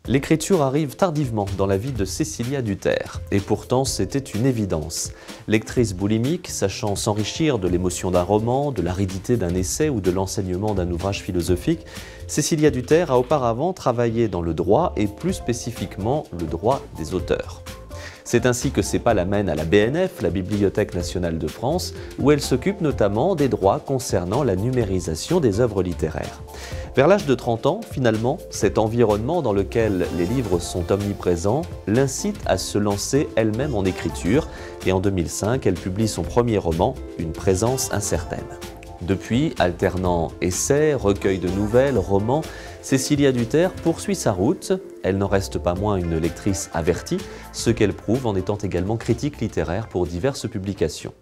L'écriture arrive tardivement dans la vie de Cécilia Duterre, et pourtant c'était une évidence. Lectrice boulimique, sachant s'enrichir de l'émotion d'un roman, de l'aridité d'un essai ou de l'enseignement d'un ouvrage philosophique, Cécilia Duterre a auparavant travaillé dans le droit et plus spécifiquement le droit des auteurs. C'est ainsi que ses pas l'amènent à la BNF, la Bibliothèque nationale de France, où elle s'occupe notamment des droits concernant la numérisation des œuvres littéraires. Vers l'âge de 30 ans, finalement, cet environnement dans lequel les livres sont omniprésents l'incite à se lancer elle-même en écriture, et en 2005, elle publie son premier roman, Une présence incertaine. Depuis, alternant essais, recueils de nouvelles, romans, Cécilia Duterre poursuit sa route. Elle n'en reste pas moins une lectrice avertie, ce qu'elle prouve en étant également critique littéraire pour diverses publications.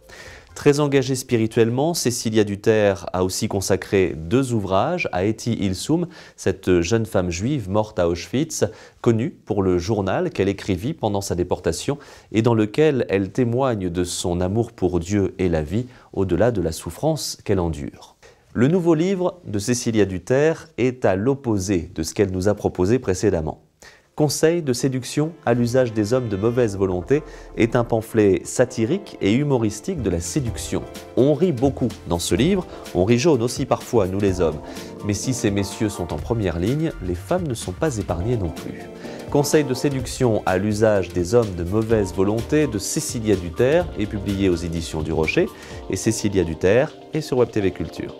Très engagée spirituellement, Cécilia Duterre a aussi consacré 2 ouvrages à Etty Hillesum, cette jeune femme juive morte à Auschwitz, connue pour le journal qu'elle écrivit pendant sa déportation et dans lequel elle témoigne de son amour pour Dieu et la vie, au-delà de la souffrance qu'elle endure. Le nouveau livre de Cécilia Duterre est à l'opposé de ce qu'elle nous a proposé précédemment. Conseils de séduction à l'usage des hommes de mauvaise volonté est un pamphlet satirique et humoristique de la séduction. On rit beaucoup dans ce livre, on rit jaune aussi parfois, nous les hommes. Mais si ces messieurs sont en première ligne, les femmes ne sont pas épargnées non plus. Conseils de séduction à l'usage des hommes de mauvaise volonté de Cécilia Duterre est publié aux éditions du Rocher et Cécilia Duterre est sur Web TV Culture.